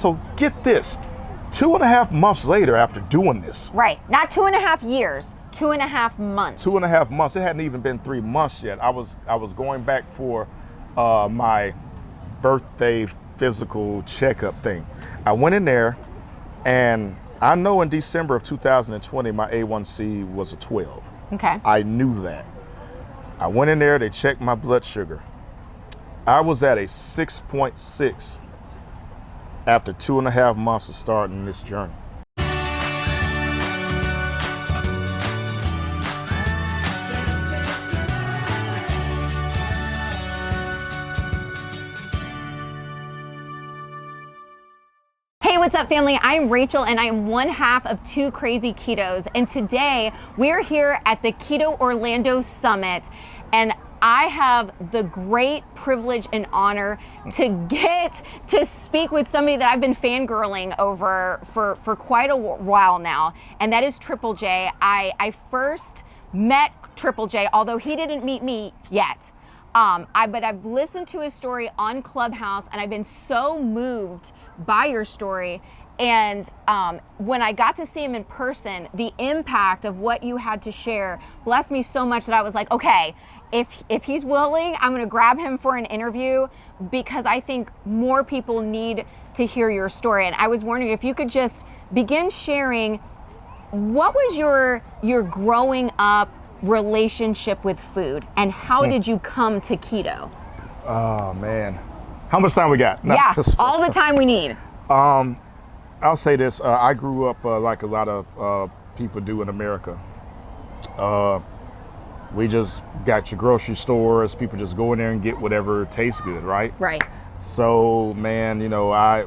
So get this, 2.5 months later after doing this. Right, not 2.5 years, 2.5 months. 2.5 months, it hadn't even been 3 months yet. I was going back for my birthday physical checkup thing. I went in there, and I know in December of 2020, my A1C was a 12. Okay. I knew that. I went in there, they checked my blood sugar. I was at a 6.6 after 2.5 months of starting this journey. Hey, what's up, family? I'm Rachel, and I am one half of Two Crazy Ketos. And today we're here at the Keto Orlando Summit, and I have the great privilege and honor to get to speak with somebody that I've been fangirling over for quite a while now, and that is Triple J. I first met Triple J, although he didn't meet me yet. But I've listened to his story on Clubhouse, and I've been so moved by your story. And when I got to see him in person, the impact of what you had to share blessed me so much that I was like, okay, if he's willing, I'm gonna grab him for an interview, because I think more people need to hear your story. And I was wondering if you could just begin sharing, what was your growing up relationship with food, and how did you come to keto? Oh man, how much time we got? No, yeah, all the time we need. I'll say this, I grew up like a lot of people do in America. We just got your grocery stores, people just go in there and get whatever tastes good, right? Right. So man, my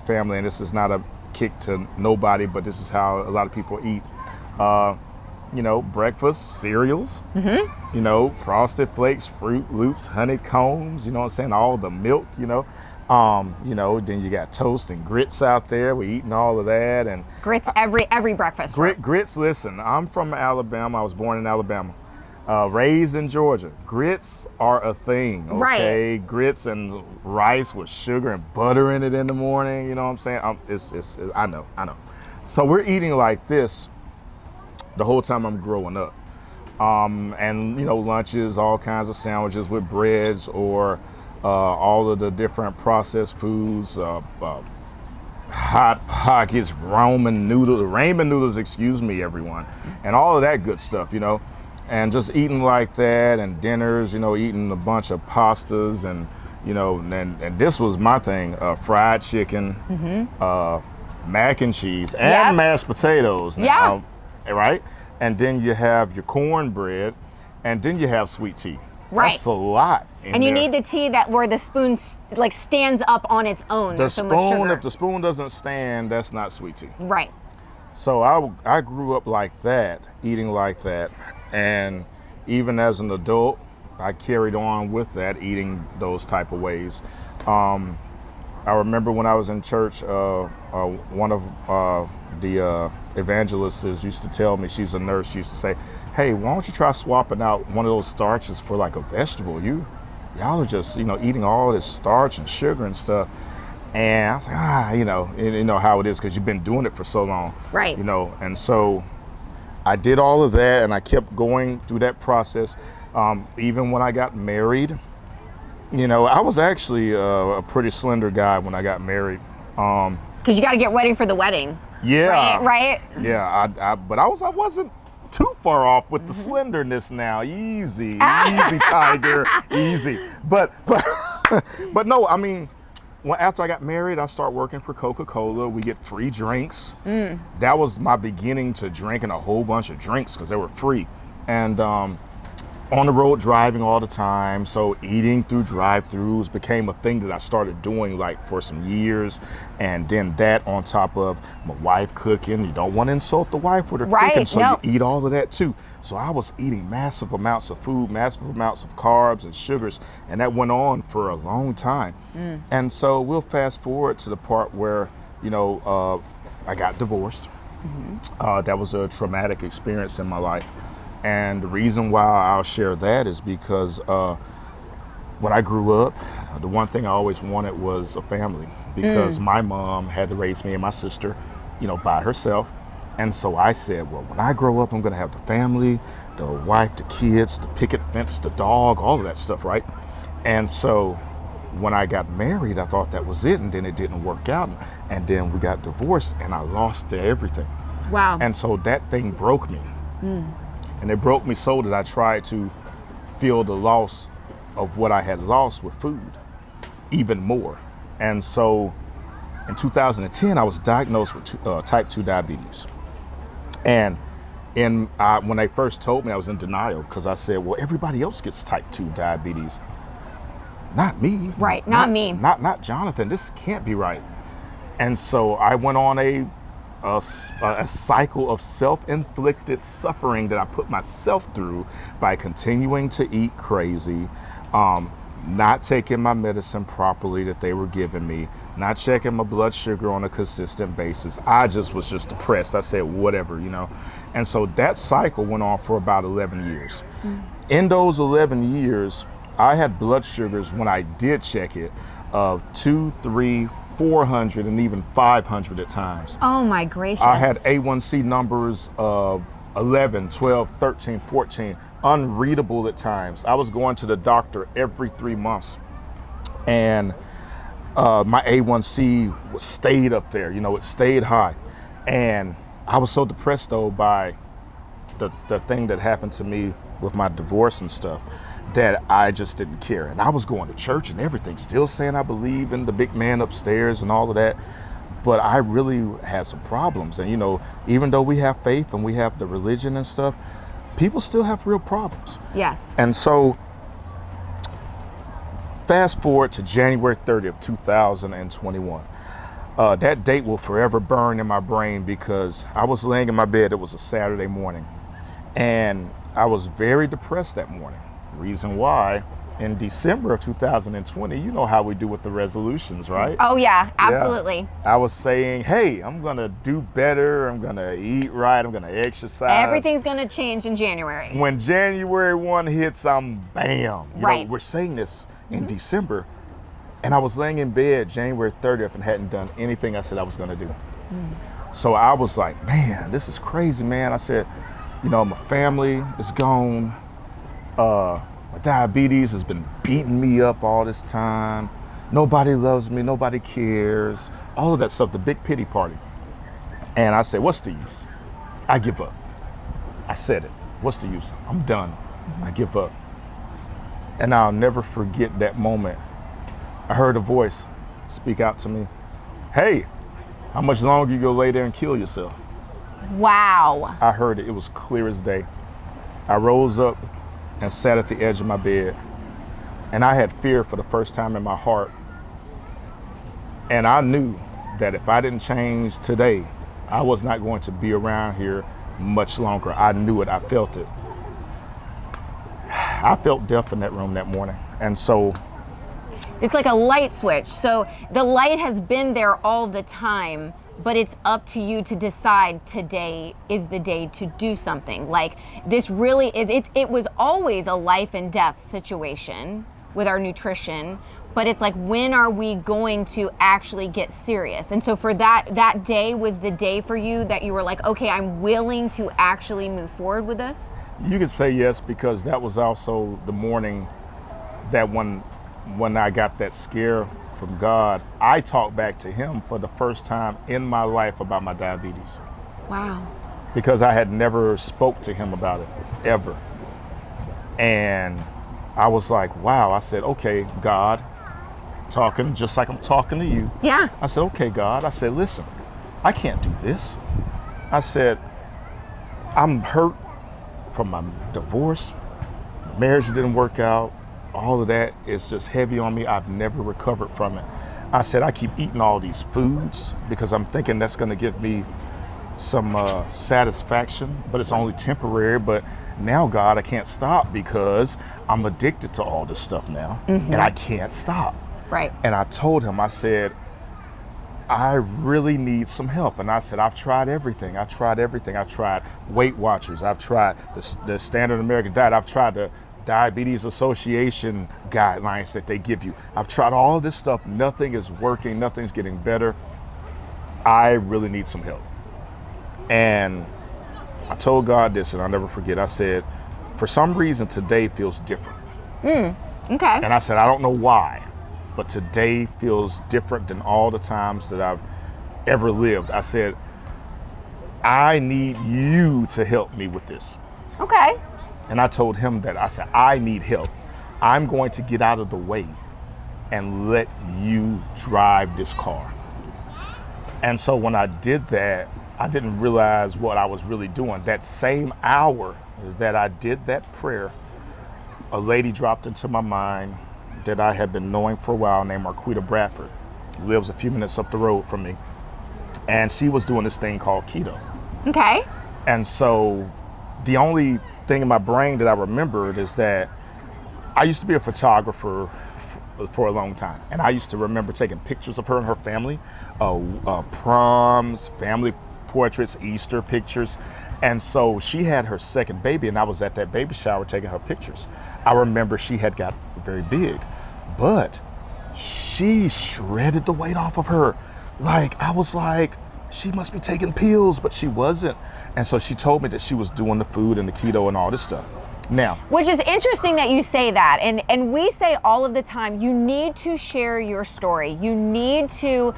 family, and this is not a kick to nobody, but this is how a lot of people eat. Breakfast cereals, Frosted Flakes, Fruit Loops, honeycombs, you know what I'm saying? All the milk, then you got toast and grits out there. We're eating all of that. And grits every breakfast. Grits, listen, I'm from Alabama. I was born in Alabama, raised in Georgia. Grits are a thing, okay? Right. Grits and rice with sugar and butter in it in the morning, you know what I'm saying? I know. So we're eating like this the whole time I'm growing up. And lunches, all kinds of sandwiches with breads, or all of the different processed foods, Hot Pockets, ramen noodles, excuse me, everyone, and all of that good stuff, and just eating like that, and dinners, eating a bunch of pastas, and and this was my thing, fried chicken, mac and cheese, and mashed potatoes now, right? And then you have your cornbread, and then you have sweet tea. Right. That's a lot. And you need the tea where the spoon stands up on its own. If the spoon doesn't stand, that's not sweet tea. Right. So I grew up like that, eating like that. And even as an adult, I carried on with that, eating those type of ways. I remember when I was in church, one of the evangelists used to tell me, she's a nurse, she used to say, hey, why don't you try swapping out one of those starches for like a vegetable? Y'all are just, eating all this starch and sugar and stuff. And I was like, you know how it is, because you've been doing it for so long. Right. And so I did all of that, and I kept going through that process. Even when I got married, I was actually a pretty slender guy when I got married. Because you got to get ready for the wedding. Yeah. Right? Yeah, but I wasn't too far off with the slenderness now. Easy, tiger, easy. But no, I mean, after I got married, I started working for Coca-Cola. We get free drinks. That was my beginning to drinking a whole bunch of drinks, because they were free. And on the road driving all the time, so eating through drive-thrus became a thing that I started doing like for some years. And then that on top of my wife cooking, you don't want to insult the wife with her cooking, so you eat all of that too. So I was eating massive amounts of food, massive amounts of carbs and sugars, and that went on for a long time. And so we'll fast forward to the part where, I got divorced. That was a traumatic experience in my life. And the reason why I'll share that is because when I grew up, the one thing I always wanted was a family, because my mom had to raise me and my sister, by herself. And so I said, well, when I grow up, I'm going to have the family, the wife, the kids, the picket fence, the dog, all of that stuff, right? And so when I got married, I thought that was it, and then it didn't work out. And then we got divorced, and I lost everything. Wow. And so that thing broke me. And it broke me so that I tried to feel the loss of what I had lost with food even more. And so in 2010, I was diagnosed with type 2 diabetes. And when they first told me, I was in denial, because I said, well, everybody else gets type 2 diabetes. Not me. Right, not me. Not Jonathan. This can't be right. And so I went on a cycle of self-inflicted suffering that I put myself through by continuing to eat crazy, not taking my medicine properly that they were giving me, not checking my blood sugar on a consistent basis. I was just depressed. I said, whatever, And so that cycle went on for about 11 years. In those 11 years, I had blood sugars, when I did check it, of 200, 300, 400, and even 500 at times. Oh my gracious. I had A1C numbers of 11, 12, 13, 14, unreadable at times. I was going to the doctor every 3 months, and my A1C stayed up there, it stayed high. And I was so depressed though by the thing that happened to me with my divorce and stuff, that I just didn't care. And I was going to church and everything, still saying I believe in the big man upstairs and all of that. But I really had some problems. And even though we have faith and we have the religion and stuff, people still have real problems. Yes. And so fast forward to January 30th, 2021. That date will forever burn in my brain, because I was laying in my bed. It was a Saturday morning, and I was very depressed that morning. Reason why, in December of 2020, you know how we do with the resolutions, right? Oh yeah, absolutely. Yeah. I was saying, hey, I'm gonna do better, I'm gonna eat right, I'm gonna exercise. Everything's gonna change in January. When January 1 hits, I'm bam. Right. We're saying this in December, and I was laying in bed January 30th and hadn't done anything I said I was gonna do. So I was like, man, this is crazy, man. I said, my family is gone. My diabetes has been beating me up all this time. Nobody loves me, nobody cares. All of that stuff, the big pity party. And I said, what's the use? I give up. I said it. What's the use? I'm done. I give up. And I'll never forget that moment. I heard a voice speak out to me. Hey, how much longer you gonna lay there and kill yourself? Wow. I heard it. It was clear as day. I rose up and sat at the edge of my bed, and I had fear for the first time in my heart. And I knew that if I didn't change today, I was not going to be around here much longer. I knew it. I felt it. I felt death in that room that morning. And so it's like a light switch. So the light has been there all the time, but it's up to you to decide today is the day to do something. Like, this really is, it was always a life and death situation with our nutrition, but it's like, when are we going to actually get serious? And so for that day was the day for you that you were like, okay, I'm willing to actually move forward with this? You could say yes, because that was also the morning that when I got that scare from God, I talked back to him for the first time in my life about my diabetes. Wow. Because I had never spoke to him about it, ever. And I was like, wow. I said, okay, God, talking just like I'm talking to you. Yeah. I said, okay, God. I said, listen, I can't do this. I said, I'm hurt from my divorce. Marriage didn't work out. All of that is just heavy on me. I've never recovered from it. I said, I keep eating all these foods because I'm thinking that's going to give me some satisfaction, but it's only temporary. But now, God, I can't stop because I'm addicted to all this stuff now, and I can't stop. Right. And I told him, I said, I really need some help. And I said, I've tried everything. I tried Weight Watchers. I've tried the standard American diet. I've tried the Diabetes Association guidelines that they give you. I've tried all of this stuff. Nothing is working. Nothing's getting better. I really need some help. And I told God this, and I'll never forget. I said, for some reason, today feels different. Okay. And I said, I don't know why, but today feels different than all the times that I've ever lived. I said, I need you to help me with this. Okay. And I told him that. I said, I need help. I'm going to get out of the way and let you drive this car. And so when I did that, I didn't realize what I was really doing. That same hour that I did that prayer, a lady dropped into my mind that I had been knowing for a while named Marquita Bradford. Lives a few minutes up the road from me. And she was doing this thing called keto. Okay. And so the only thing in my brain that I remembered is that I used to be a photographer for a long time. And I used to remember taking pictures of her and her family, proms, family portraits, Easter pictures. And so she had her second baby, and I was at that baby shower taking her pictures. I remember she had got very big, but she shredded the weight off of her. Like, I was like, she must be taking pills, but she wasn't. And so she told me that she was doing the food and the keto and all this stuff. Now, which is interesting that you say that. And we say all of the time, you need to share your story. You need to,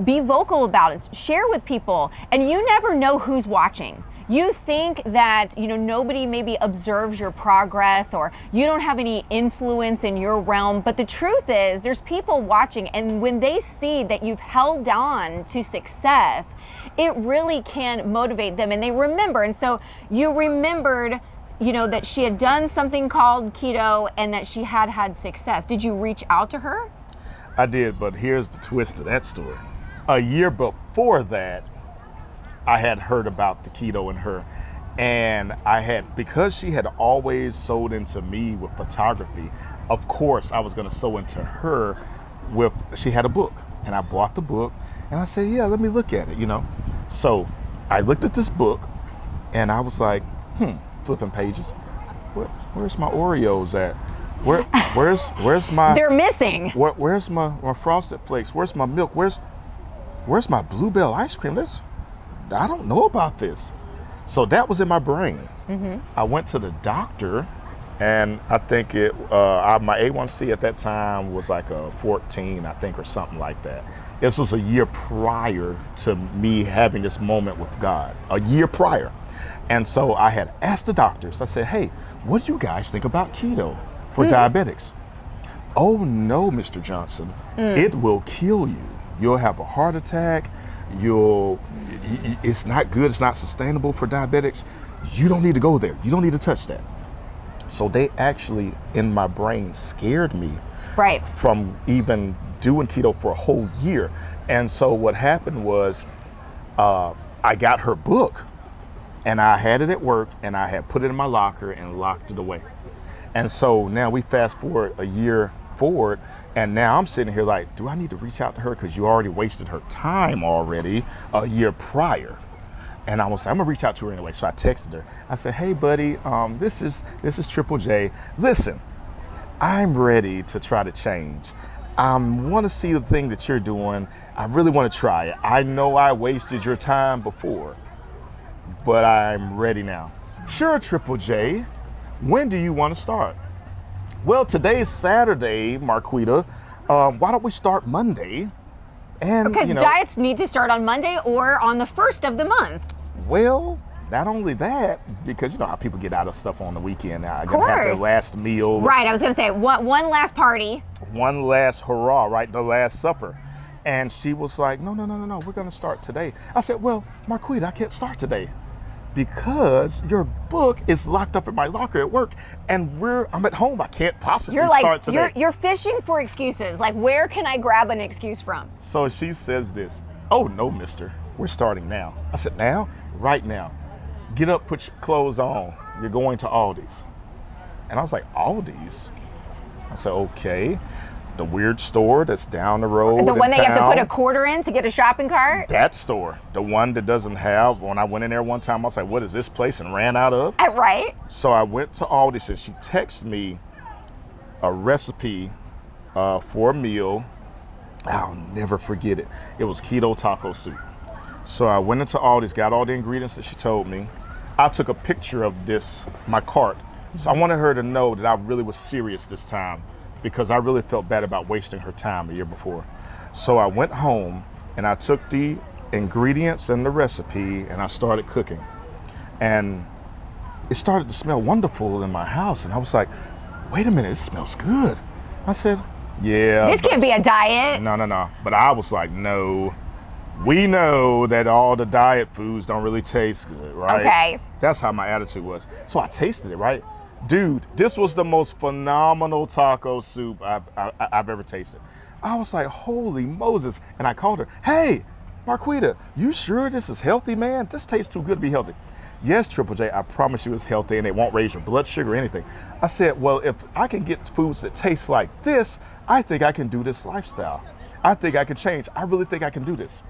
be vocal about it. Share with people. And you never know who's watching. You think that, nobody maybe observes your progress or you don't have any influence in your realm. But the truth is there's people watching, and when they see that you've held on to success, it really can motivate them, and they remember. And so you remembered, that she had done something called keto and that she had had success. Did you reach out to her? I did, but here's the twist to that story. A year before that, I had heard about the keto in her, and because she had always sold into me with photography, of course I was going to sow into her she had a book, and I bought the book, and I said, yeah, let me look at it, So I looked at this book, and I was like, flipping pages. Where's my Oreos at? Where's my? They're missing. Where's my Frosted Flakes? Where's my milk? Where's my Bluebell ice cream? I don't know about this. So that was in my brain. Mm-hmm. I went to the doctor, and I think my A1C at that time was like a 14, I think, or something like that. This was a year prior to me having this moment with God, a year prior. And so I had asked the doctors, I said, hey, what do you guys think about keto for diabetics? Oh no, Mr. Johnson, it will kill you. You'll have a heart attack. It's not good. It's not sustainable for diabetics. You don't need to go there. You don't need to touch that. So they actually, in my brain, scared me from even doing keto for a whole year. And so what happened was I got her book, and I had it at work, and I had put it in my locker and locked it away. And so now we fast forward a year forward, and now I'm sitting here like, do I need to reach out to her? Because you already wasted her time already a year prior. And I was like, I'm gonna reach out to her anyway. So I texted her. I said, hey buddy, this is Triple J. Listen, I'm ready to try to change. I want to see the thing that you're doing. I really want to try it. I know I wasted your time before, but I'm ready now. Sure, Triple J. When do you want to start? Well, today's Saturday, Marquita. Why don't we start Monday? And because diets need to start on Monday or on the first of the month. Well, not only that, because you know how people get out of stuff on the weekend. Now, of gonna have their course. last meal. Right, I was gonna say one last party. One last hurrah, right? The Last Supper. And she was like, no, we're gonna start today. I said, well, Marquita, I can't start today because your book is locked up in my locker at work, and I'm at home. I can't possibly start today. You're fishing for excuses. Like, where can I grab an excuse from? So she says this, oh no, mister, we're starting now. I said, now? Right now. Get up, put your clothes on. You're going to Aldi's. And I was like, Aldi's? I said, okay. the weird store that's down the road. The one that you have to put a town. quarter in to get a shopping cart? That store, the one that doesn't have, when I went in there one time, I was like, what is this place? And ran out of. Right. So I went to Aldi's and she texted me a recipe for a meal. I'll never forget it. It was keto taco soup. So I went into Aldi's, got all the ingredients that she told me. I took a picture of this, my cart. So I wanted her to know that I really was serious this time because I really felt bad about wasting her time the year before. So I went home and I took the ingredients and the recipe and I started cooking. And it started to smell wonderful in my house. And I was like, wait a minute, it smells good. I said, yeah. This can't be a diet. No. But I was like, no. We know that all the diet foods don't really taste good, right? Okay. That's how my attitude was. So I tasted it, right? Dude, this was the most phenomenal taco soup I've ever tasted. I was like, holy Moses. And I called her, hey, Marquita, you sure this is healthy, man? This tastes too good to be healthy. Yes, Triple J, I promise you it's healthy and it won't raise your blood sugar or anything. I said, well, if I can get foods that taste like this, I think I can do this lifestyle. I think I can change. I really think I can do this.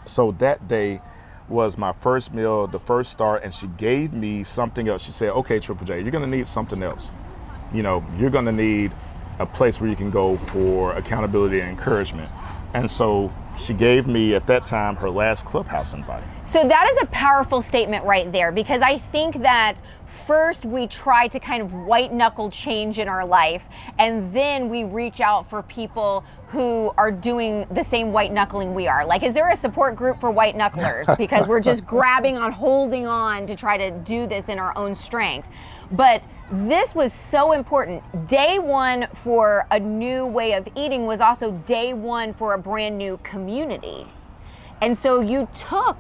So that day was my first meal, the first start, and she gave me something else. She said, okay, Triple J, you're gonna need something else. You know, you're gonna need a place where you can go for accountability and encouragement. And so she gave me, at that time, her last Clubhouse invite. So that is a powerful statement right there, because I think that first we try to kind of white knuckle change in our life, and then we reach out for people who are doing the same white knuckling we are. Like, is there a support group for white knucklers? Because we're just grabbing on, holding on to try to do this in our own strength. But this was so important. Day one for a new way of eating was also day one for a brand new community. And so you took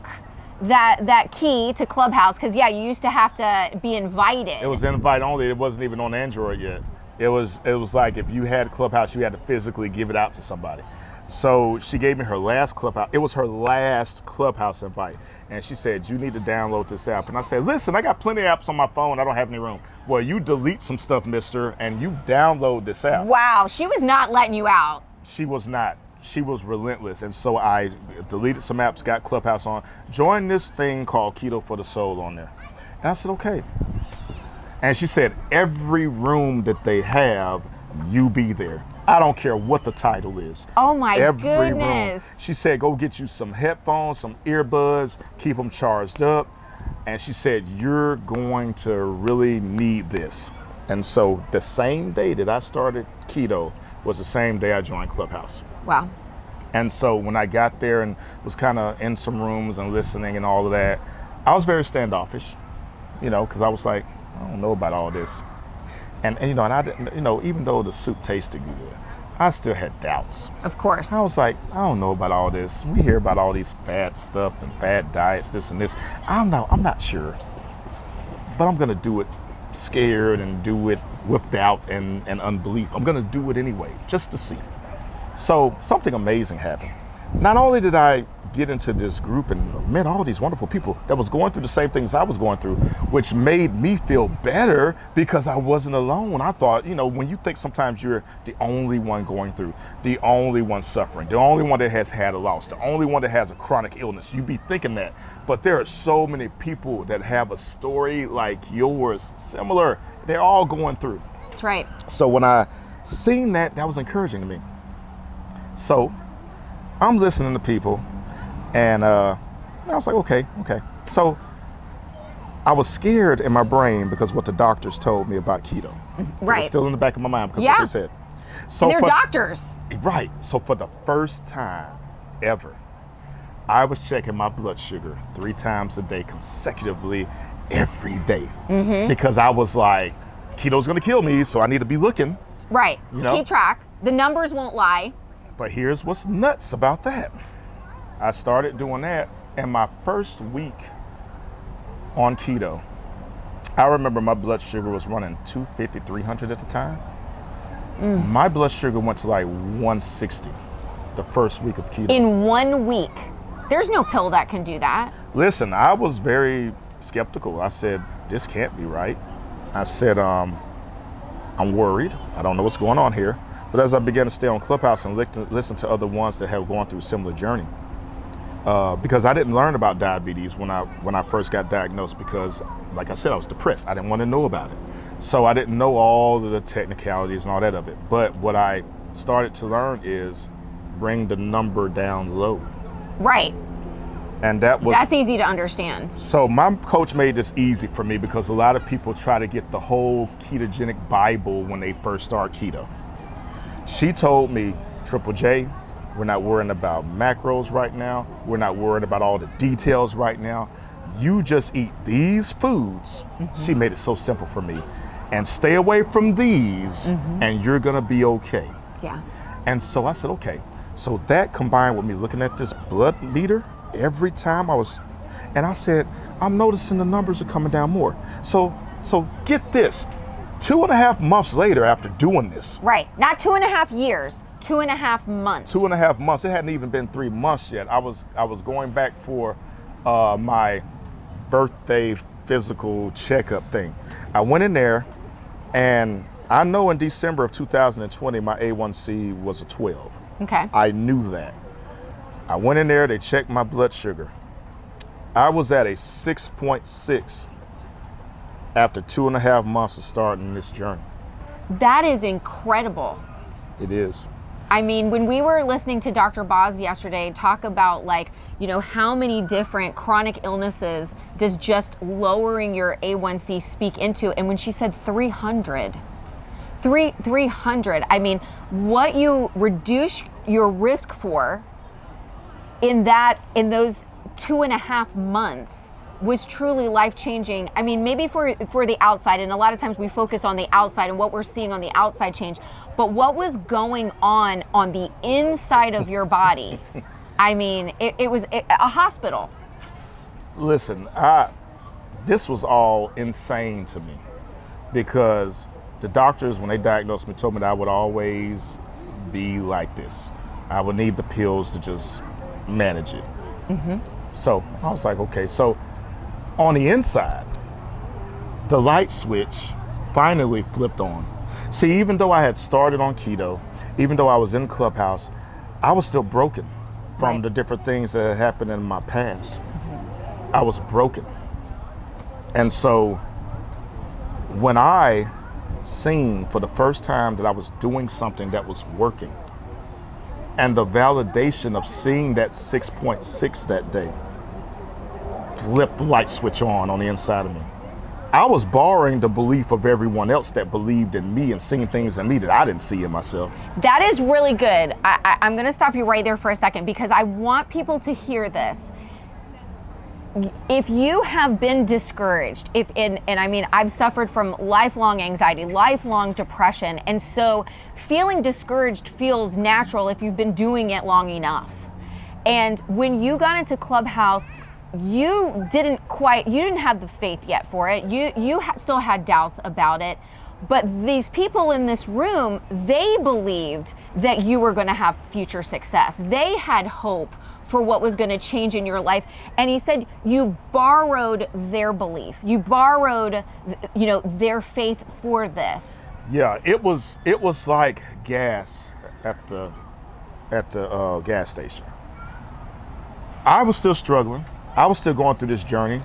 that key to Clubhouse, because yeah, you used to have to be invited. It was invite only. It wasn't even on Android yet. It was like if you had Clubhouse, you had to physically give it out to somebody. So she gave me her last Clubhouse. It was her last Clubhouse invite. And she said, you need to download this app. And I said, listen, I got plenty of apps on my phone. I don't have any room. Well, you delete some stuff, mister, and you download this app. Wow, she was not letting you out. She was not. She was relentless. And so I deleted some apps, got Clubhouse on, joined this thing called Keto for the Soul on there. And I said, okay. And she said, every room that they have, you be there. I don't care what the title is. Oh my Every goodness. room. She said, go get you some headphones, some earbuds, keep them charged up. And she said, you're going to really need this. And so the same day that I started keto was the same day I joined Clubhouse. Wow. And so when I got there and was kind of in some rooms and listening and all of that, I was very standoffish, you know, because I was like, I don't know about all this. And you know, and I didn't, you know, even though the soup tasted good, I still had doubts. Of course. I was like, I don't know about all this. We hear about all these fat stuff and fat diets, this and this. I'm not sure. But I'm gonna do it scared and do it with doubt and unbelief. I'm gonna do it anyway, just to see. So something amazing happened. Not only did I get into this group and met all these wonderful people that was going through the same things I was going through, which made me feel better because I wasn't alone. I thought, you know, when you think sometimes you're the only one going through, the only one suffering, the only one that has had a loss, the only one that has a chronic illness, you be thinking that. But there are so many people that have a story like yours, similar. They're all going through. That's right. So when I seen that, that was encouraging to me. So I'm listening to people, and I was like, okay. So I was scared in my brain because what the doctors told me about keto. Right. It was still in the back of my mind because what they said. So and they're doctors. Right. So for the first time ever, I was checking my blood sugar 3 times a day consecutively every day. Because I was like, keto's gonna kill me, so I need to be looking. Right. You know? Keep track. The numbers won't lie. But here's what's nuts about that. I started doing that, and my first week on keto, I remember my blood sugar was running 250, 300 at the time. My blood sugar went to like 160 the first week of keto. In 1 week. There's no pill that can do that. Listen, I was very skeptical. I said, this can't be right. I said, I'm worried. I don't know what's going on here. But as I began to stay on Clubhouse and listen to other ones that have gone through a similar journey, because I didn't learn about diabetes when I first got diagnosed, because like I said, I was depressed. I didn't want to know about it. So I didn't know all of the technicalities and all that of it. But what I started to learn is bring the number down low. Right. And that's easy to understand. So my coach made this easy for me, because a lot of people try to get the whole ketogenic Bible when they first start keto. She told me, Triple J, we're not worrying about macros right now. We're not worried about all the details right now. You just eat these foods. She made it so simple for me. And stay away from these, and you're gonna be okay. Yeah. And so I said, okay. So that combined with me looking at this blood meter every time and I said, I'm noticing the numbers are coming down more. So get this, 2.5 months later after doing this. Right, not 2.5 years, 2.5 months. 2.5 months, it hadn't even been 3 months yet. I was going back for my birthday physical checkup thing. I went in there, and I know in December of 2020, my A1C was a 12. Okay. I knew that. I went in there, they checked my blood sugar. I was at a 6.6 after 2.5 months of starting this journey. That is incredible. It is. I mean, when we were listening to Dr. Boz yesterday talk about, like, you know, how many different chronic illnesses does just lowering your A1C speak into, and when she said 300, I mean, what you reduce your risk for in those 2.5 months was truly life-changing. I mean, maybe for the outside, and a lot of times we focus on the outside and what we're seeing on the outside change, but what was going on the inside of your body? I mean, it was a hospital. Listen, this was all insane to me, because the doctors, when they diagnosed me, told me that I would always be like this. I would need the pills to just manage it. So I was like, okay. So on the inside, the light switch finally flipped on. See, even though I had started on keto, even though I was in Clubhouse, I was still broken from the different things that had happened in my past. I was broken. And so when I seen for the first time that I was doing something that was working, and the validation of seeing that 6.6 that day flipped the light switch on the inside of me. I was borrowing the belief of everyone else that believed in me and seeing things in me that I didn't see in myself. That is really good. I'm going to stop you right there for a second, because I want people to hear this. If you have been discouraged, and I mean, I've suffered from lifelong anxiety, lifelong depression, and so feeling discouraged feels natural if you've been doing it long enough. And when you got into Clubhouse, you didn't have the faith yet for it. You still had doubts about it. But these people in this room, they believed that you were going to have future success. They had hope for what was going to change in your life. And he said you borrowed their belief. You borrowed, their faith for this. Yeah, it was like gas at the gas station. I was still struggling. I was still going through this journey.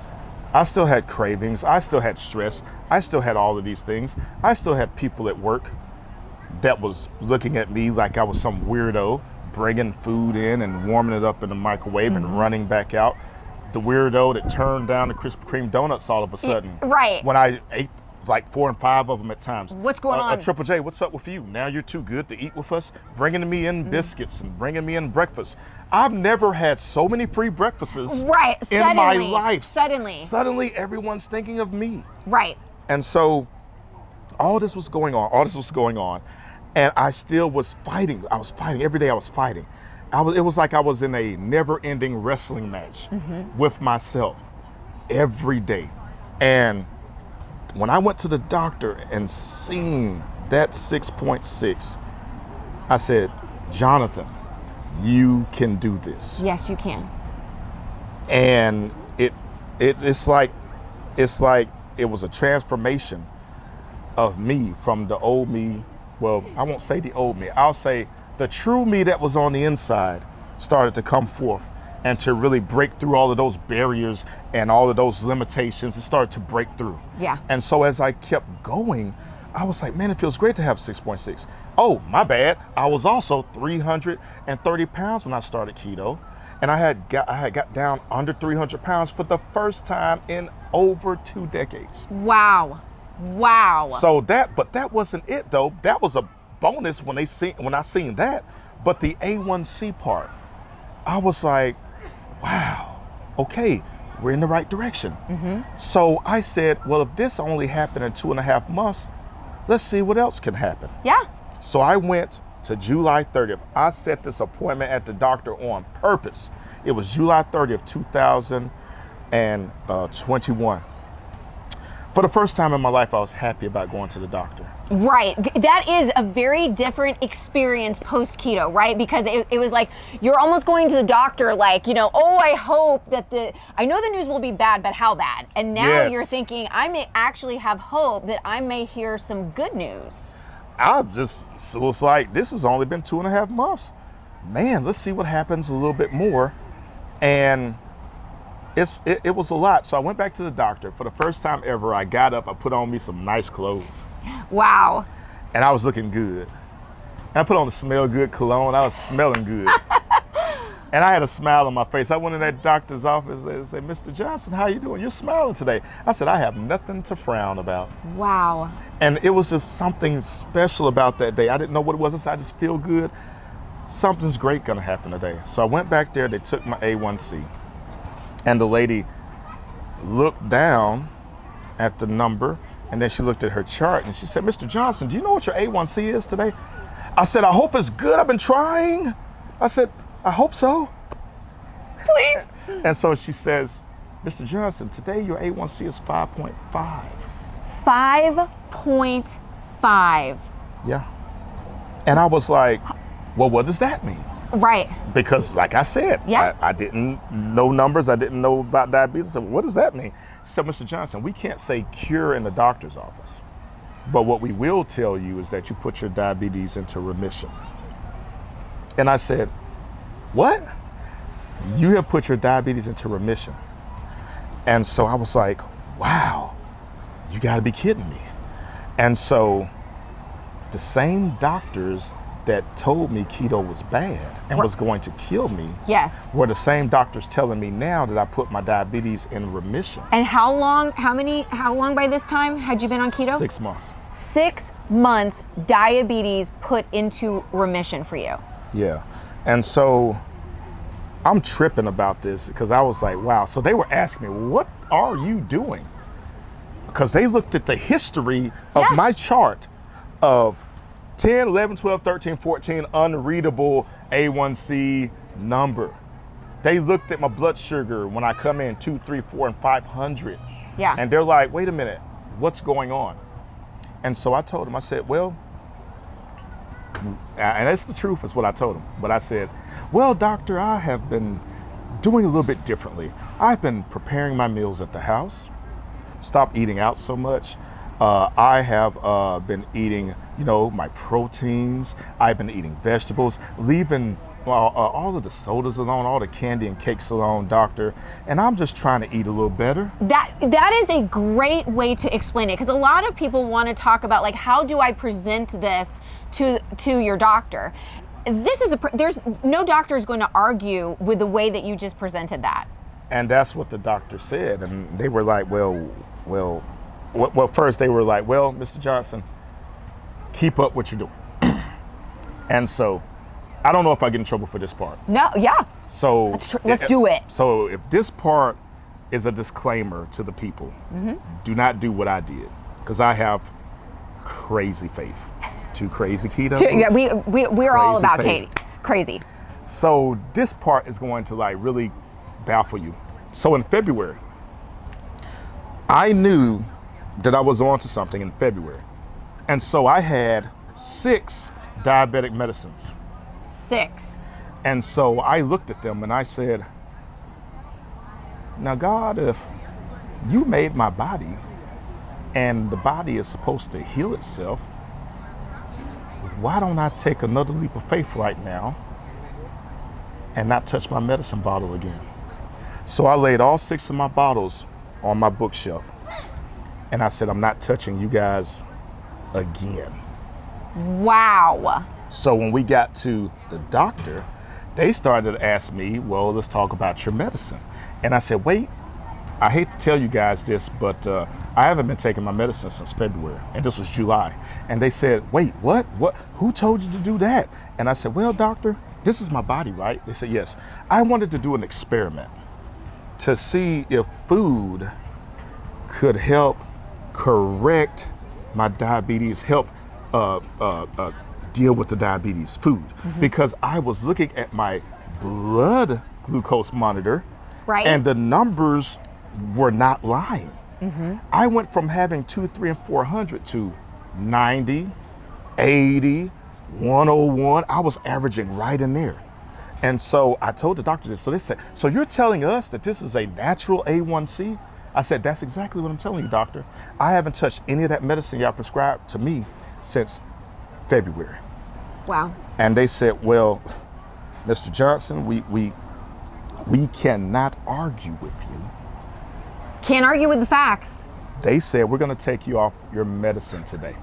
I still had cravings. I still had stress. I still had all of these things. I still had people at work that was looking at me like I was some weirdo, bringing food in and warming it up in the microwave and running back out. The weirdo that turned down the Krispy Kreme donuts all of a sudden. Right. When I ate like 4 and 5 of them at times. What's going on? Triple J, what's up with you? Now you're too good to eat with us? Bringing me in biscuits and bringing me in breakfast. I've never had so many free breakfasts in my life. Suddenly everyone's thinking of me. Right. And so all this was going on. And I still was fighting. I was fighting. Every day I was fighting. It was like I was in a never-ending wrestling match with myself every day. And when I went to the doctor and seen that 6.6, I said, Jonathan, you can do this. Yes, you can. And it's like it was a transformation of me from the old me well, I won't say the old me. I'll say the true me that was on the inside started to come forth and to really break through all of those barriers and all of those limitations. It started to break through. Yeah. And so as I kept going, I was like, man, it feels great to have 6.6. Oh, my bad. I was also 330 pounds when I started keto. And I had got down under 300 pounds for the first time in over 2 decades. Wow. Wow. So but that wasn't it though. That was a bonus when I seen that. But the A1C part, I was like, wow, okay, we're in the right direction. So I said, well, if this only happened in 2.5 months, let's see what else can happen. Yeah. So I went to July 30th. I set this appointment at the doctor on purpose. It was July 30th, 2021. For the first time in my life, I was happy about going to the doctor. Right. That is a very different experience post keto, right? Because it was like you're almost going to the doctor like, oh, I hope that I know the news will be bad, but how bad? And now you're thinking, I may actually have hope that I may hear some good news. I just was like, this has only been 2.5 months. Man, let's see what happens a little bit more. And it was a lot. So I went back to the doctor. For the first time ever, I got up, I put on me some nice clothes. Wow. And I was looking good. And I put on the smell good cologne. I was smelling good. And I had a smile on my face. I went in that doctor's office and said, Mr. Johnson, how you doing? You're smiling today. I said, I have nothing to frown about. Wow. And it was just something special about that day. I didn't know what it was. I said, I just feel good. Something's great gonna happen today. So I went back there, they took my A1C. And the lady looked down at the number, and then she looked at her chart and she said, Mr. Johnson, do you know what your A1C is today? I said, I hope it's good. I've been trying. I said, I hope so. Please. And so she says, Mr. Johnson, today your A1C is 5.5. 5.5. Yeah. And I was like, well, what does that mean? Right. Because like I said, I didn't know numbers. I didn't know about diabetes. So what does that mean? She said, Mr. Johnson, we can't say cure in the doctor's office. But what we will tell you is that you put your diabetes into remission. And I said, what? You have put your diabetes into remission. And so I was like, wow, you gotta be kidding me. And so the same doctors that told me keto was bad and was going to kill me were the same doctors telling me now that I put my diabetes in remission. And how long by this time had you been on keto? 6 months. 6 months diabetes put into remission for you. Yeah. And so I'm tripping about this because I was like, wow. So they were asking me, what are you doing? Because they looked at the history of my chart of 10, 11, 12, 13, 14, unreadable A1C number. They looked at my blood sugar when I come in 2, 3, 4, and 500. Yeah. And they're like, wait a minute, what's going on? And so I told them, I said, well, and that's the truth is what I told them. But I said, well, doctor, I have been doing a little bit differently. I've been preparing my meals at the house, stop eating out so much. I have been eating, my proteins. I've been eating vegetables, leaving all of the sodas alone, all the candy and cakes alone, doctor. And I'm just trying to eat a little better. That is a great way to explain it, because a lot of people want to talk about like, how do I present this to your doctor? There's no doctor is going to argue with the way that you just presented that. And that's what the doctor said. And they were like, well, first they were like, well, Mr. Johnson, keep up what you're doing. And so I don't know if I get in trouble for this part. No, yeah. So let's do it. So if this part is a disclaimer to the people, do not do what I did, because I have crazy faith. Too crazy keto. Yeah, we're all about crazy. So this part is going to like really baffle you. So in February, I knew that I was on to something in February. And so I had 6 diabetic medicines. 6. And so I looked at them and I said, now God, if you made my body and the body is supposed to heal itself, why don't I take another leap of faith right now and not touch my medicine bottle again? So I laid all 6 of my bottles on my bookshelf, and I said, I'm not touching you guys again. Wow. So when we got to the doctor, they started to ask me, well, let's talk about your medicine. And I said, wait, I hate to tell you guys this, but I haven't been taking my medicine since February, and this was July. And they said, wait, what? Who told you to do that? And I said, well, doctor, this is my body, right? They said, yes. I wanted to do an experiment to see if food could help correct my diabetes, help deal with the diabetes, food. Because I was looking at my blood glucose monitor, right, and the numbers were not lying. I went from having 200, 300, and 400 to 90, 80, 101. I was averaging right in there. And so I told the doctor this. So they said, so you're telling us that this is a natural A1C? I said, that's exactly what I'm telling you, doctor. I haven't touched any of that medicine y'all prescribed to me since February. Wow. And they said, well, Mr. Johnson, we cannot argue with you. Can't argue with the facts. They said, we're going to take you off your medicine today.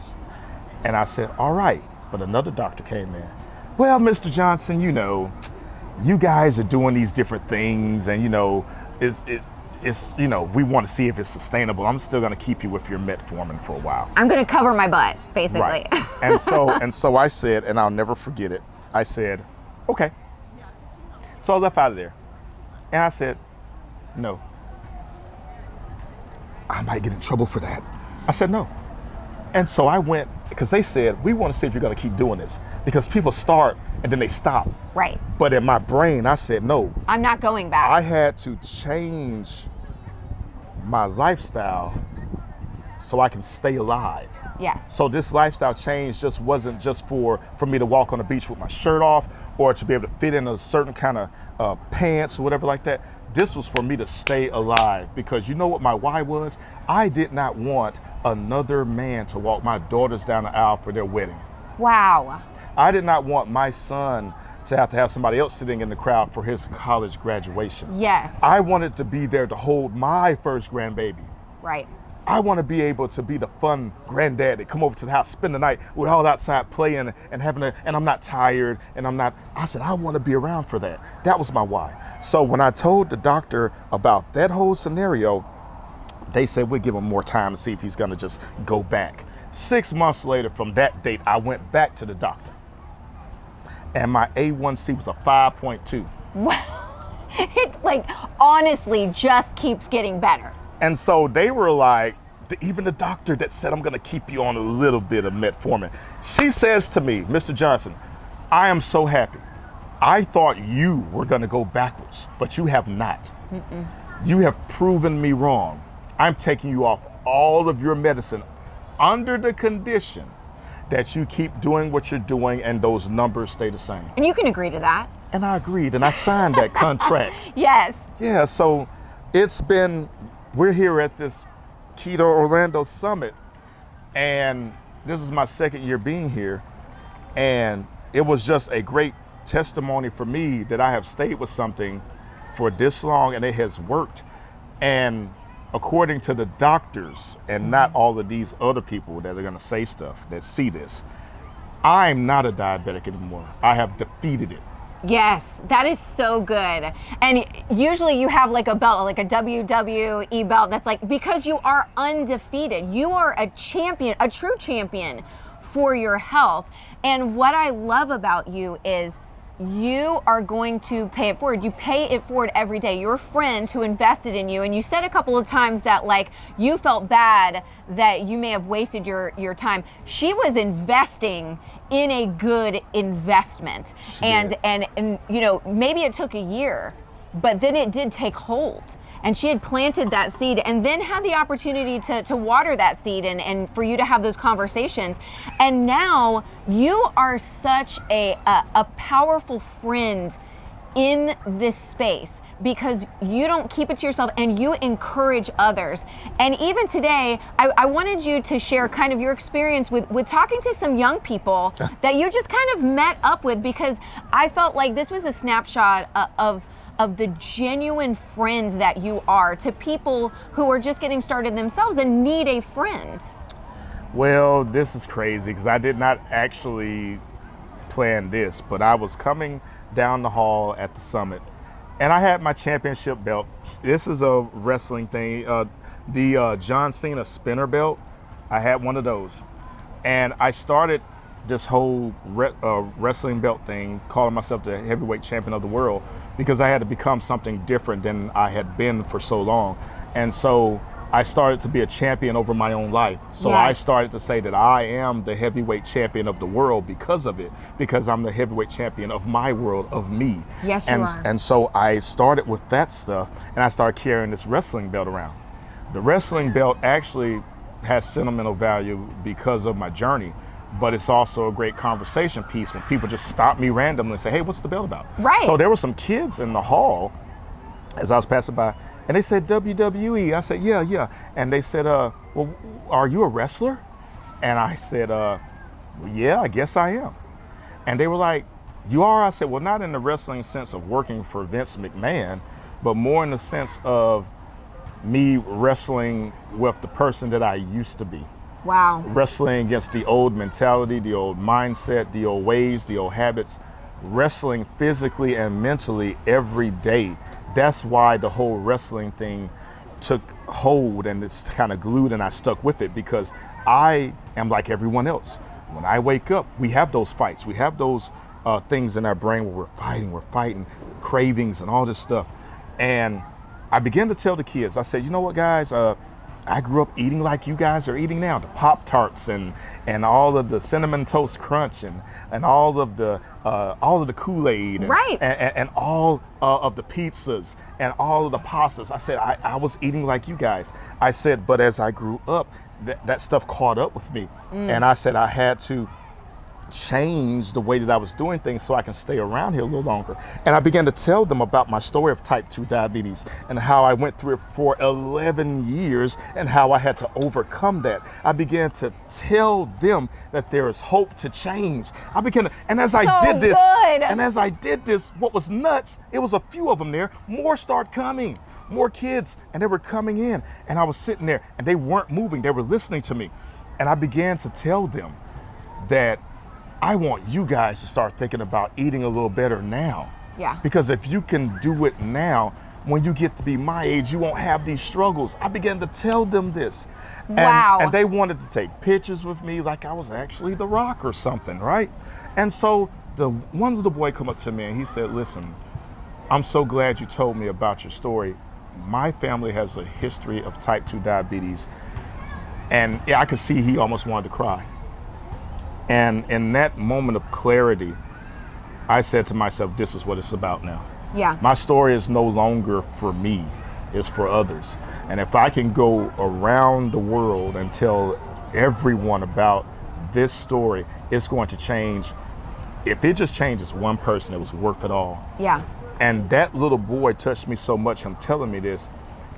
And I said, all right. But another doctor came in. Well, Mr. Johnson, you know, you guys are doing these different things, and, you know, it's you know, we want to see if it's sustainable. I'm still going to keep you with your metformin for a while. I'm going to cover my butt, basically. Right. And so I said, and I'll never forget it, I said, okay. So I left out of there. And I said, no. I might get in trouble for that. I said, no. And so I went, because they said, we want to see if you're going to keep doing this. Because people start and then they stop. Right. But in my brain, I said, no. I'm not going back. I had to change my lifestyle so I can stay alive. Yes. So this lifestyle change just wasn't just for me to walk on the beach with my shirt off, or to be able to fit in a certain kind of pants or whatever like that. This was for me to stay alive, because you know what my why was? I did not want another man to walk my daughters down the aisle for their wedding. Wow. I did not want my son to have somebody else sitting in the crowd for his college graduation. Yes. I wanted to be there to hold my first grandbaby. Right. I want to be able to be the fun granddad that come over to the house, spend the night. We're all outside playing and and I'm not tired, and I said, I want to be around for that. That was my why. So when I told the doctor about that whole scenario, they said, we'll give him more time to see if he's going to just go back. 6 months later from that date, I went back to the doctor, and my A1C was a 5.2. Wow. It like honestly just keeps getting better. And so they were like, even the doctor that said, I'm going to keep you on a little bit of metformin, she says to me, Mr. Johnson, I am so happy. I thought you were going to go backwards, but you have not. You have proven me wrong. I'm taking you off all of your medicine under the condition that you keep doing what you're doing and those numbers stay the same. And you can agree to that. And I agreed, and I signed that contract. Yes. Yeah, so we're here at this Keto Orlando Summit, and this is my 2nd year being here, and it was just a great testimony for me that I have stayed with something for this long and it has worked. And according to the doctors, and not all of these other people that are going to say stuff that see this, I'm not a diabetic anymore. I have defeated it. Yes, that is so good. And usually you have like a belt, like a WWE belt that's like, because you are undefeated. You are a champion, a true champion for your health. And what I love about you is you are going to pay it forward. You pay it forward every day. Your friend who invested in you, and you said a couple of times that like you felt bad that you may have wasted your time. She was investing in a good investment. And you know, maybe it took a year, but then it did take hold. And she had planted that seed and then had the opportunity to water that seed and for you to have those conversations. And now you are such a powerful friend in this space because you don't keep it to yourself and you encourage others. And even today, I wanted you to share kind of your experience with talking to some young people that you just kind of met up with, because I felt like this was a snapshot of the genuine friend that you are to people who are just getting started themselves and need a friend. Well, this is crazy because I did not actually plan this, but I was coming down the hall at the summit and I had my championship belt. This is a wrestling thing, the John Cena spinner belt. I had one of those, and I started this whole wrestling belt thing, calling myself the heavyweight champion of the world, because I had to become something different than I had been for so long. And so I started to be a champion over my own life. So I started to say that I am the heavyweight champion of the world because of it, because I'm the heavyweight champion of my world, of me. Yes, you are. And so I started with that stuff, and I started carrying this wrestling belt around. The wrestling belt actually has sentimental value because of my journey, but it's also a great conversation piece when people just stop me randomly and say, hey, what's the belt about? Right. So there were some kids in the hall as I was passing by, and they said, WWE. I said, yeah. And they said, well, are you a wrestler? And I said, yeah, I guess I am. And they were like, you are? I said, well, not in the wrestling sense of working for Vince McMahon, but more in the sense of me wrestling with the person that I used to be. Wow. Wrestling against the old mentality, the old mindset, the old ways, the old habits. Wrestling physically and mentally every day. That's why the whole wrestling thing took hold and it's kind of glued, and I stuck with it because I am like everyone else. When I wake up, we have those fights. We have those things in our brain where we're fighting, cravings and all this stuff. And I began to tell the kids, I said, you know what, guys, I grew up eating like you guys are eating now, the Pop-Tarts and all of the Cinnamon Toast Crunch and all of the Kool-Aid and all of the pizzas and all of the pastas. I said, I was eating like you guys. I said, but as I grew up, that stuff caught up with me. And I said I had to change the way that I was doing things so I can stay around here a little longer. And I began to tell them about my story of type 2 diabetes and how I went through it for 11 years and how I had to overcome that. I began to tell them that there is hope to change. I began to, and as I did this, what was nuts, it was a few of them there, more start coming, more kids, and they were coming in, and I was sitting there and they weren't moving, they were listening to me. And I began to tell them that I want you guys to start thinking about eating a little better now. Yeah. Because if you can do it now, when you get to be my age, you won't have these struggles. I began to tell them this. Wow. And they wanted to take pictures with me like I was actually The Rock or something, right? And so one little boy come up to me and he said, listen, I'm so glad you told me about your story. My family has a history of type 2 diabetes. And I could see he almost wanted to cry. And in that moment of clarity, I said to myself, this is what it's about now. Yeah. My story is no longer for me, it's for others. And if I can go around the world and tell everyone about this story, it's going to change. If it just changes one person, it was worth it all. Yeah. And that little boy touched me so much, him telling me this,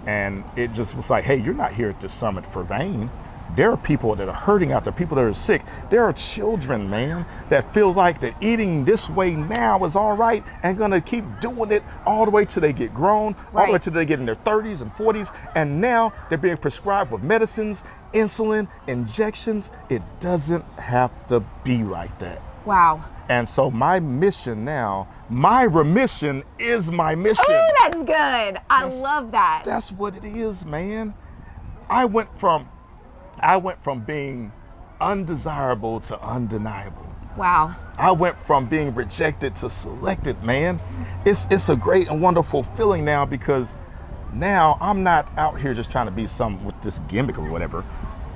and it just was like, hey, you're not here at this summit for vain. There are people that are hurting out there, people that are sick. There are children, man, that feel like that eating this way now is all right and gonna keep doing it all the way till they get grown, all the way till they get in their 30s and 40s. And now they're being prescribed with medicines, insulin, injections. It doesn't have to be like that. Wow. And so my mission now, my remission is my mission. Oh, that's good. I love that. That's what it is, man. I went from being undesirable to undeniable. Wow. I went from being rejected to selected, man. It's a great and wonderful feeling now, because now I'm not out here just trying to be some with this gimmick or whatever,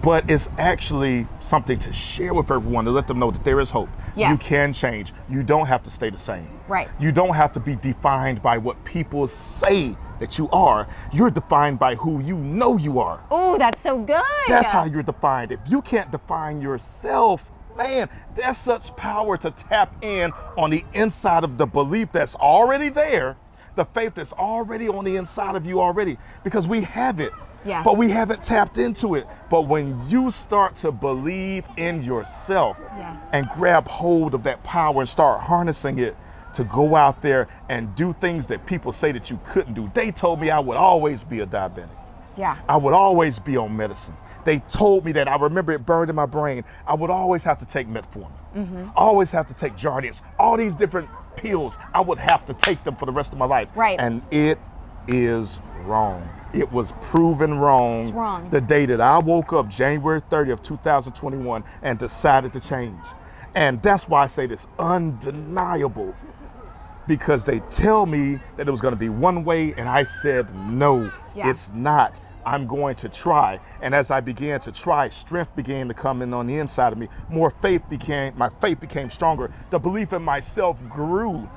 but it's actually something to share with everyone, to let them know that there is hope. Yes. You can change. You don't have to stay the same. Right. You don't have to be defined by what people say that you are. You're defined by who you know you are. Oh, that's so good. That's how you're defined. If you can't define yourself, Man, there's such power to tap in on the inside of the belief that's already there, the faith that's already on the inside of you already, because we have it. Yes. But we haven't tapped into it. But when you start to believe in yourself Yes. and grab hold of that power and start harnessing it to go out there and do things that people say that you couldn't do. They told me I would always be a diabetic. Yeah. I would always be on medicine. They told me that. I remember it burned in my brain. I would always have to take metformin. Always have to take Jardiance. All these different pills, I would have to take them for the rest of my life. Right. And it is wrong. It was proven wrong. It's wrong. The day that I woke up, January 30th, 2021, and decided to change. And that's why I say this undeniable, because they tell me that it was going to be one way, and I said, no, Yeah. it's not. I'm going to try. And as I began to try, strength began to come in on the inside of me. My faith became stronger. The belief in myself grew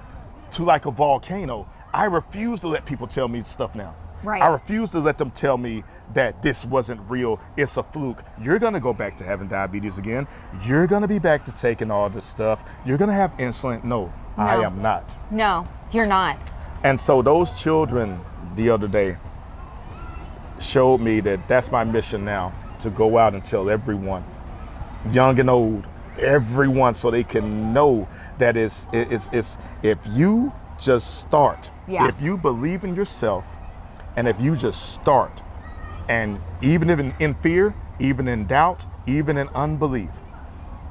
to like a volcano. I refuse to let people tell me stuff now. Right. I refuse to let them tell me that this wasn't real, it's a fluke. You're gonna go back to having diabetes again. You're gonna be back to taking all this stuff. You're gonna have insulin. No, I am not. No, you're not. And so those children the other day showed me that that's my mission now, to go out and tell everyone, young and old, everyone, so they can know that it's if you just start, if you believe in yourself, and if you just start, and even if in fear, even in doubt, even in unbelief,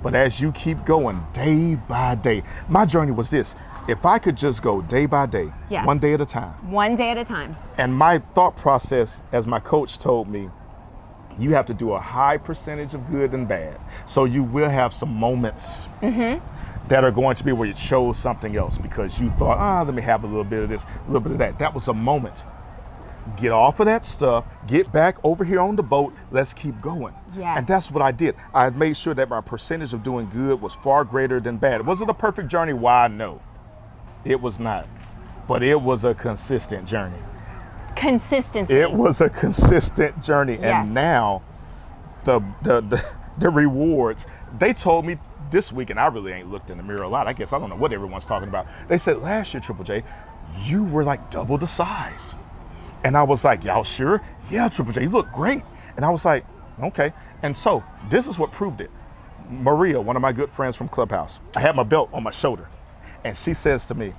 but as you keep going day by day, my journey was this: if I could just go day by day, one day at a time. One day at a time. And my thought process, as my coach told me, you have to do a high percentage of good and bad. So you will have some moments that are going to be where you chose something else because you thought, let me have a little bit of this, a little bit of that. That was a moment. Get off of that stuff, get back over here on the boat, let's keep going. Yes. And that's what I did. I made sure that my percentage of doing good was far greater than bad. Was it a perfect journey? Why, no. It was not. But it was a consistent journey. Consistency. It was a consistent journey. Yes. And now the rewards, they told me this week, and I really ain't looked in the mirror a lot. I guess I don't know what everyone's talking about. They said last year, Triple J, you were like double the size. And I was like, y'all sure? Yeah, Triple J, you look great. And I was like, okay. And so this is what proved it. Maria, one of my good friends from Clubhouse, I had my belt on my shoulder. And she says to me,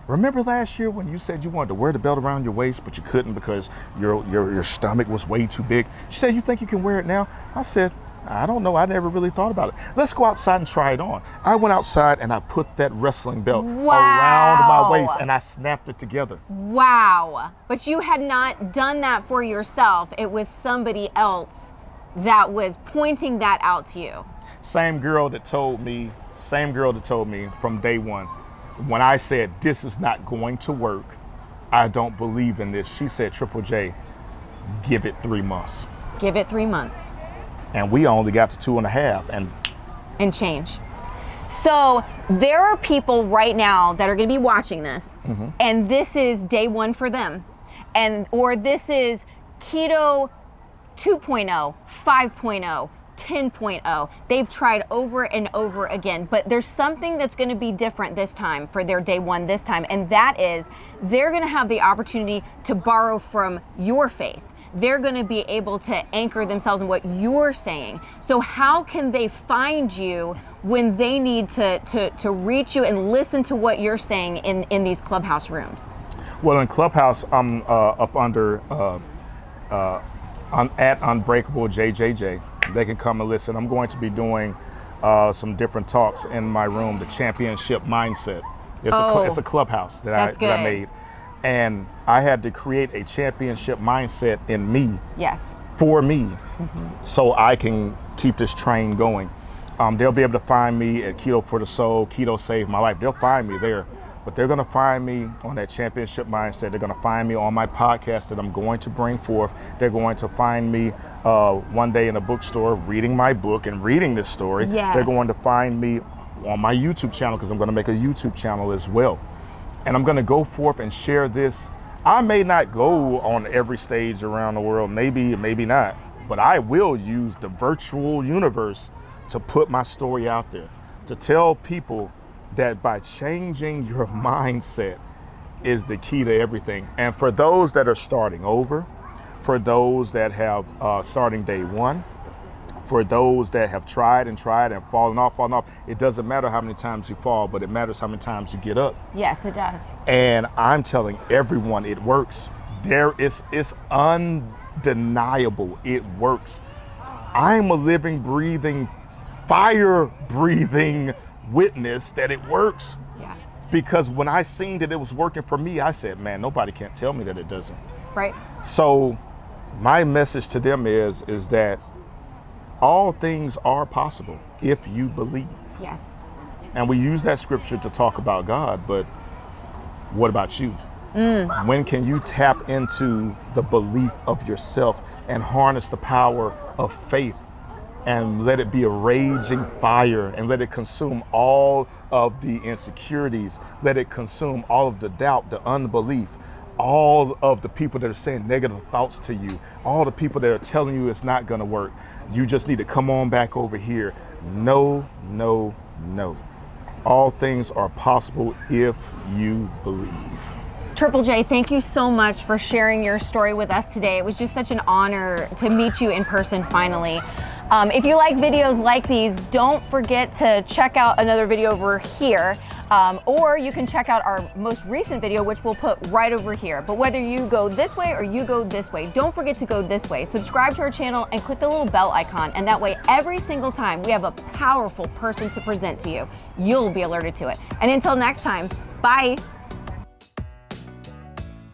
remember last year when you said you wanted to wear the belt around your waist, but you couldn't because your stomach was way too big? She said, you think you can wear it now? I said, I don't know. I never really thought about it. Let's go outside and try it on. I went outside and I put that wrestling belt around my waist and I snapped it together. Wow. But you had not done that for yourself. It was somebody else that was pointing that out to you. Same girl that told me from day one, when I said, this is not going to work, I don't believe in this, she said, Triple J, give it 3 months. Give it 3 months. And we only got to 2.5 and change. So there are people right now that are going to be watching this, and this is day one for them, or this is keto 2.0, 5.0, 10.0. They've tried over and over again, but there's something that's going to be different this time for their day one this time, and that is they're going to have the opportunity to borrow from your faith. They're going to be able to anchor themselves in what you're saying. So how can they find you when they need to reach you and listen to what you're saying in these Clubhouse rooms? Well, in Clubhouse, I'm up under at Unbreakable JJJ. They can come and listen. I'm going to be doing some different talks in my room, the Championship Mindset. It's a clubhouse that I made. And I had to create a championship mindset in me, for me, so I can keep this train going. They'll be able to find me at Keto for the Soul, Keto Saved My Life. They'll find me there, but they're gonna find me on that championship mindset. They're gonna find me on my podcast that I'm going to bring forth. They're going to find me one day in a bookstore reading my book and reading this story. They're going to find me on my YouTube channel, because I'm gonna make a YouTube channel as well. And I'm gonna go forth and share this. I may not go on every stage around the world, maybe not, but I will use the virtual universe to put my story out there, to tell people that by changing your mindset is the key to everything. And for those that are starting over, for those that have starting day one, for those that have tried and fallen off, it doesn't matter how many times you fall, but it matters how many times you get up. Yes, it does. And I'm telling everyone it works. It's undeniable, it works. I'm a living, breathing, fire-breathing witness that it works. Yes. Because when I seen that it was working for me, I said, man, nobody can't tell me that it doesn't. Right. So my message to them is that all things are possible if you believe. Yes. And we use that scripture to talk about God, but what about you? When can you tap into the belief of yourself and harness the power of faith and let it be a raging fire and let it consume all of the insecurities, let it consume all of the doubt, the unbelief, all of the people that are saying negative thoughts to you, all the people that are telling you it's not gonna work. You just need to come on back over here. No, no, no. All things are possible if you believe. Triple J, thank you so much for sharing your story with us today. It was just such an honor to meet you in person finally. If you like videos like these, don't forget to check out another video over here, or you can check out our most recent video, which we'll put right over here. But whether you go this way or you go this way, don't forget to go this way. Subscribe to our channel and click the little bell icon, and that way every single time we have a powerful person to present to you, you'll be alerted to it. And until next time, bye.